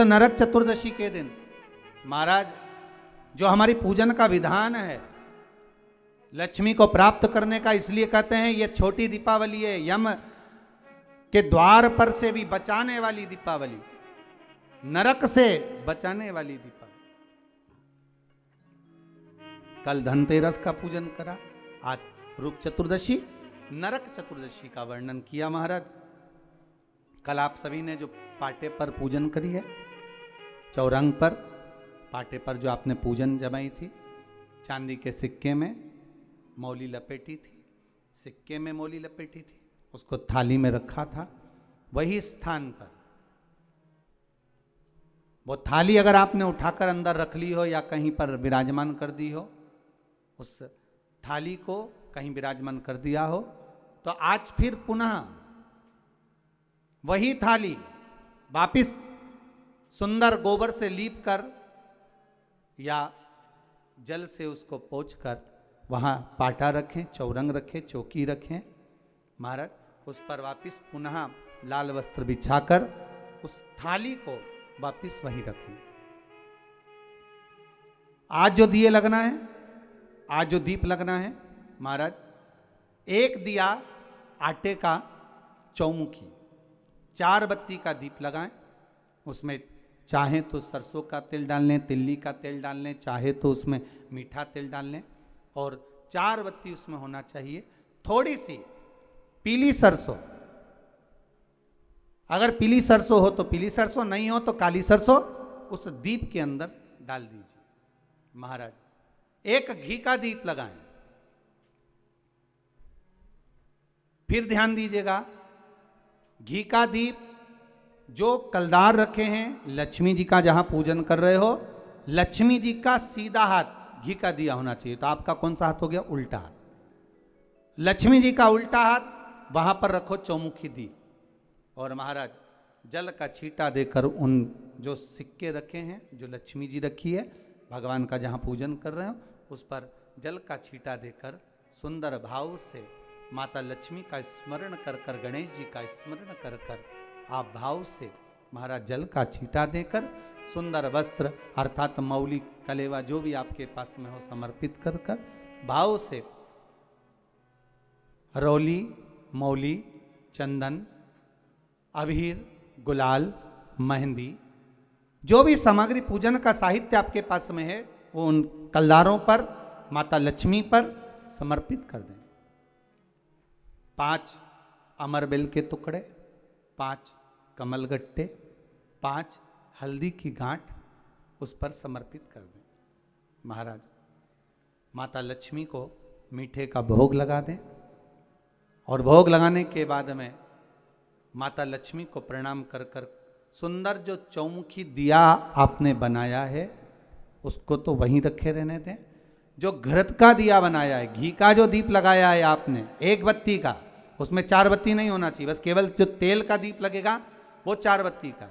तो नरक चतुर्दशी के दिन महाराज जो हमारी पूजन का विधान है लक्ष्मी को प्राप्त करने का, इसलिए कहते हैं ये छोटी दीपावली है, यम के द्वार पर से भी बचाने वाली दीपावली, नरक से बचाने वाली दीपावली। कल धनतेरस का पूजन करा, आज रूप चतुर्दशी, नरक चतुर्दशी का वर्णन किया महाराज। कल आप सभी ने जो पाटे पर पूजन करी है, चौरंग पर पाटे पर जो आपने पूजन जमाई थी, चांदी के सिक्के में मौली लपेटी थी, सिक्के में मौली लपेटी थी, उसको थाली में रखा था, वही स्थान पर वो थाली अगर आपने उठाकर अंदर रख ली हो या कहीं पर विराजमान कर दी हो, उस थाली को कहीं विराजमान कर दिया हो, तो आज फिर पुनः वही थाली वापिस सुंदर गोबर से लीप कर या जल से उसको पोंछकर वहाँ पाटा रखें, चौरंग रखें, चौकी रखें महाराज, उस पर वापिस पुनः लाल वस्त्र बिछाकर उस थाली को वापिस वहीं रखें। आज जो दिए लगना है, आज जो दीप लगना है महाराज, एक दिया आटे का चौमुखी, 4 बत्ती का दीप लगाएं, उसमें चाहे तो सरसों का तेल डाल लें, तिल्ली का तेल डाल लें, चाहे तो उसमें मीठा तेल डाल लें, और 4 बत्ती उसमें होना चाहिए। थोड़ी सी पीली सरसों, अगर पीली सरसों हो तो पीली सरसों, नहीं हो तो काली सरसों उस दीप के अंदर डाल दीजिए महाराज। एक घी का दीप लगाएं। फिर ध्यान दीजिएगा, घी का दीप जो कलदार रखे हैं, लक्ष्मी जी का जहां पूजन कर रहे हो, लक्ष्मी जी का सीधा हाथ घी का दिया होना चाहिए। तो आपका कौन सा हाथ हो गया? उल्टा हाथ। लक्ष्मी जी का उल्टा हाथ, वहां पर रखो चौमुखी दीप, और महाराज जल का छींटा देकर उन जो सिक्के रखे हैं, जो लक्ष्मी जी रखी है, भगवान का जहां पूजन कर रहे हो, उस पर जल का छींटा देकर सुंदर भाव से माता लक्ष्मी का स्मरण कर कर, गणेश जी का स्मरण कर कर, आप भाव से महाराज जल का छींटा देकर सुंदर वस्त्र अर्थात मौली कलेवा जो भी आपके पास में हो समर्पित कर कर भाव से रौली, मौली, चंदन, अबीर, गुलाल, मेहंदी, जो भी सामग्री पूजन का साहित्य आपके पास में है, वो उन कलदारों पर, माता लक्ष्मी पर समर्पित कर दें। 5 अमरबेल के टुकड़े, 5 कमलगट्टे, 5 हल्दी की गांठ उस पर समर्पित कर दें महाराज। माता लक्ष्मी को मीठे का भोग लगा दें, और भोग लगाने के बाद में माता लक्ष्मी को प्रणाम कर कर सुंदर जो चौमुखी दिया आपने बनाया है उसको तो वहीं रखे रहने दें। जो घृत का दिया बनाया है, घी का जो दीप लगाया है आपने 1 बत्ती का, उसमें 4 बत्ती नहीं होना चाहिए, बस केवल जो तेल का दीप लगेगा वो 4 बत्ती का,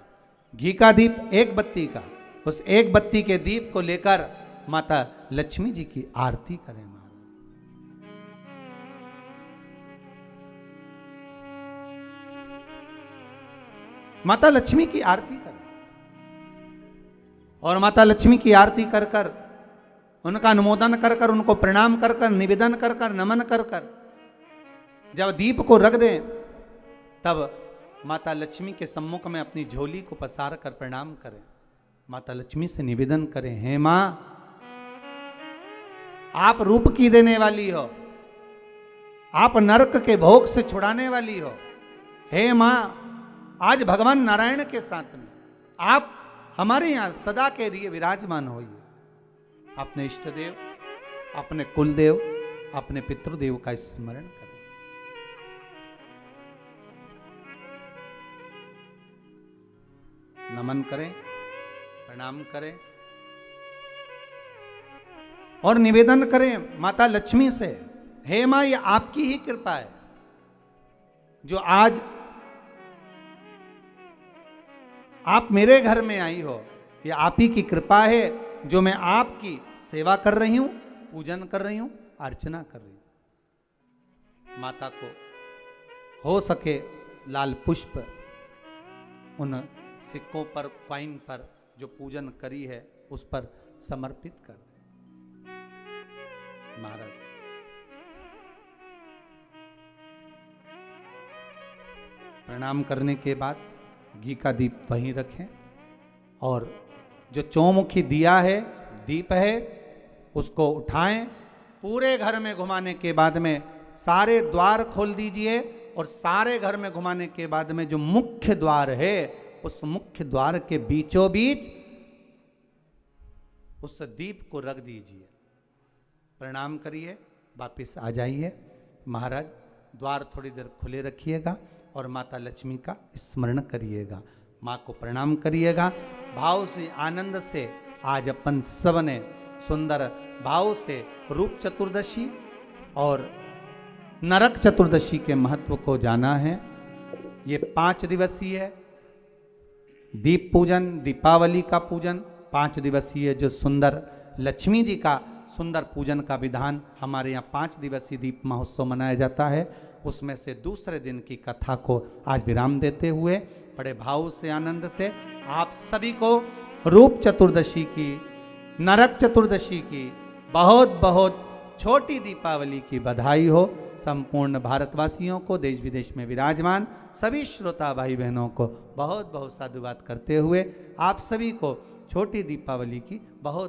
घी का दीप 1 बत्ती का, उस 1 बत्ती के दीप को लेकर माता लक्ष्मी जी की आरती करें महाराज। माता लक्ष्मी की आरती करें, और माता लक्ष्मी की आरती कर कर, उनका अनुमोदन कर कर, उनको प्रणाम कर कर, निवेदन कर कर, नमन कर कर जब दीप को रख दें, तब माता लक्ष्मी के सम्मुख में अपनी झोली को पसार कर प्रणाम करें। माता लक्ष्मी से निवेदन करें, हे मां, आप रूप की देने वाली हो, आप नरक के भोग से छुड़ाने वाली हो। हे मां, आज भगवान नारायण के साथ में आप हमारे यहां सदा के लिए विराजमान होइए। अपने इष्ट देव, अपने कुल देव, अपने पितृदेव का स्मरण करें। नमन करें, प्रणाम करें, और निवेदन करें माता लक्ष्मी से, हे मां, ये आपकी ही कृपा है जो आज आप मेरे घर में आई हो। ये आप ही की कृपा है जो मैं आपकी सेवा कर रही हूं, पूजन कर रही हूं, अर्चना कर रही हूं। माता को हो सके लाल पुष्प उन सिक्कों पर, क्वाइन पर जो पूजन करी है उस पर समर्पित कर दे। महाराज प्रणाम करने के बाद घी का दीप वहीं रखें और जो चौमुखी दिया है, दीप है, उसको उठाएं, पूरे घर में घुमाने के बाद में सारे द्वार खोल दीजिए और सारे घर में घुमाने के बाद में जो मुख्य द्वार है उस मुख्य द्वार के बीचों बीच उस दीप को रख दीजिए। प्रणाम करिए, वापिस आ जाइए। महाराज द्वार थोड़ी देर खुले रखिएगा और माता लक्ष्मी का स्मरण करिएगा, माँ को प्रणाम करिएगा। भाव से, आनंद से आज अपन सब ने सुंदर भाव से रूप चतुर्दशी और नरक चतुर्दशी के महत्व को जाना है। ये 5 दिवसीय है दीप पूजन, दीपावली का पूजन 5 दिवसीय, जो सुंदर लक्ष्मी जी का सुंदर पूजन का विधान हमारे यहाँ 5 दिवसीय दीप महोत्सव मनाया जाता है। उसमें से दूसरे दिन की कथा को आज विराम देते हुए बड़े भाव से, आनंद से आप सभी को रूप चतुर्दशी की, नरक चतुर्दशी की बहुत बहुत छोटी दीपावली की बधाई हो। संपूर्ण भारतवासियों को, देश विदेश में विराजमान सभी श्रोता भाई बहनों को बहुत बहुत साधुवाद करते हुए आप सभी को छोटी दीपावली की बहुत